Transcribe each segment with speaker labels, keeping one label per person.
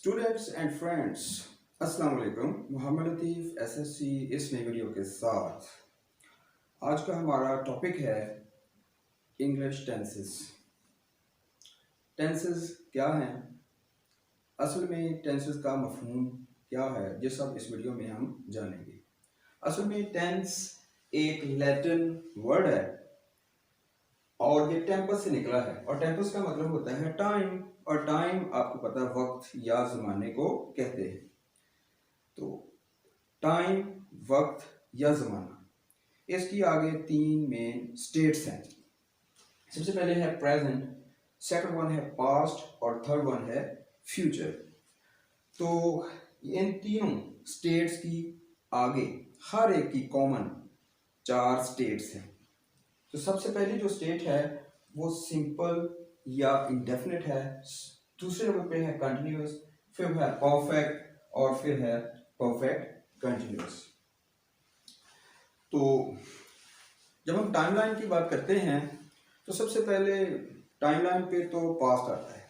Speaker 1: Students and friends, अस्सलाम वालेकुम। मोहम्मद लतीफ़ SSC इस नई वीडियो के साथ आज का हमारा टॉपिक है इंग्लिश टेंसेस। टेंसेस क्या हैं, असल में टेंसेस का मफहूम क्या है, ये सब इस वीडियो में हम जानेंगे। असल में टेंस एक लैटिन वर्ड है और ये टेम्पस से निकला है, और टेम्पस का मतलब होता है टाइम, और टाइम आपको पता है वक्त या ज़माने को कहते हैं। तो टाइम, वक्त या ज़माना, इसकी आगे तीन मेन स्टेट्स हैं। सबसे पहले है प्रेजेंट, सेकंड वन है पास्ट और थर्ड वन है फ्यूचर। तो इन तीनों स्टेट्स की आगे हर एक की कॉमन चार स्टेट्स हैं। तो सबसे पहली जो स्टेट है वो सिंपल या इंडेफिनिट है, दूसरे नंबर पे है कंटिन्यूअस, फिर है परफेक्ट और फिर है परफेक्ट कंटिन्यूअस। तो जब हम टाइमलाइन की बात करते हैं तो सबसे पहले टाइमलाइन पे तो पास्ट आता है।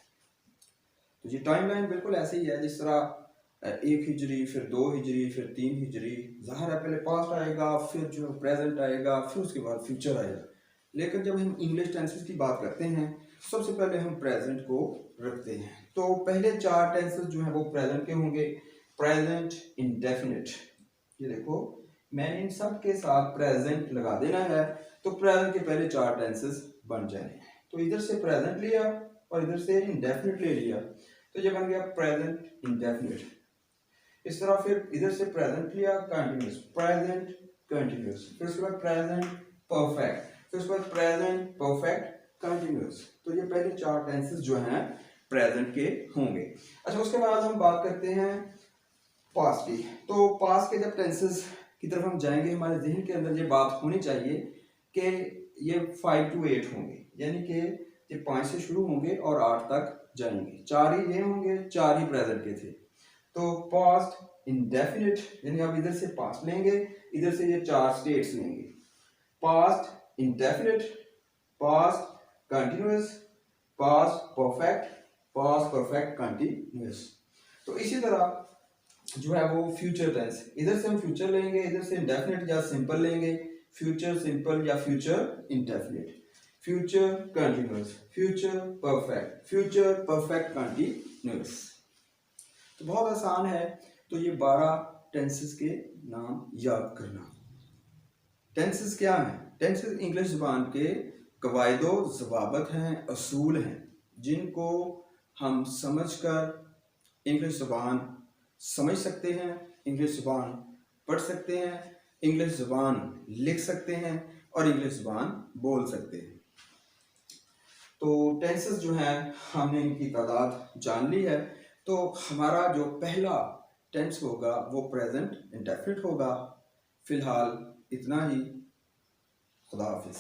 Speaker 1: तो ये टाइमलाइन बिल्कुल ऐसे ही है जिस तरह 1 हिजरी, फिर 2 हिजरी, फिर 3 हिजरी। ज़ाहिर है पहले पास्ट आएगा, फिर जो प्रेजेंट आएगा, फिर उसके बाद फ्यूचर आएगा। लेकिन जब हम इंग्लिश टेंसेस की बात करते हैं सबसे पहले हम प्रेजेंट को रखते हैं। तो पहले चार टेंसेस जो हैं वो प्रेजेंट के होंगे। प्रेजेंट इंडेफिनिट, ये देखो मैंने इन सब के साथ प्रेजेंट लगा देना है, तो प्रेजेंट के पहले चार टेंसेस बन जाएंगे। तो इधर से प्रेजेंट लिया और इधर से इंडेफिनिट ले लिया, तो ये बन गया प्रेजेंट इंडेफिनिट। इस तरह फिर इधर से प्रेजेंट लिया, कंटिन्यूअस, प्रेजेंट कंटिन्यूअस, फिर उसके बाद प्रेजेंट परफेक्ट, फिर उसके बाद प्रेजेंट परफेक्ट कंटिन्यूअस। तो ये पहले चार टेंसेस जो हैं प्रेजेंट के होंगे। अच्छा, उसके बाद हम बात करते हैं पास्ट की। तो पास्ट के जब टेंसेस की तरफ हम जाएंगे, हमारे जहन के अंदर ये बात होनी चाहिए कि ये 5 to 8 होंगे, यानी कि ये 5 से शुरू होंगे और 8 तक जाएंगे। चार ही ये होंगे, चार ही प्रेजेंट के थे। तो पास्ट इंडेफिनिट, यानी आप इधर से पास्ट लेंगे, इधर से ये चार स्टेट्स लेंगे। Past indefinite, past continuous, past perfect, past perfect continuous. तो इसी तरह जो है वो फ्यूचर टेंस, इधर से हम फ्यूचर लेंगे, इधर से इंडेफिनिट या सिंपल लेंगे, फ्यूचर सिंपल या future indefinite, future continuous, future perfect, future perfect continuous. तो बहुत आसान है। तो ये 12 टेंसेस के नाम याद करना। टेंसेस क्या हैं? टेंसेस इंग्लिश ज़ुबान के कवायदो ज़वाबत हैं, असूल हैं, जिनको हम समझकर इंग्लिश ज़ुबान समझ सकते हैं, इंग्लिश ज़ुबान पढ़ सकते हैं, इंग्लिश ज़ुबान लिख सकते हैं और इंग्लिश ज़ुबान बोल सकते हैं। तो टेंसेस जो हैं हमने इनकी तादाद जान ली है। तो हमारा जो पहला टेंस होगा वो प्रेजेंट इंडेफिनिट होगा। फिलहाल इतना ही। खुदा हाफिज़।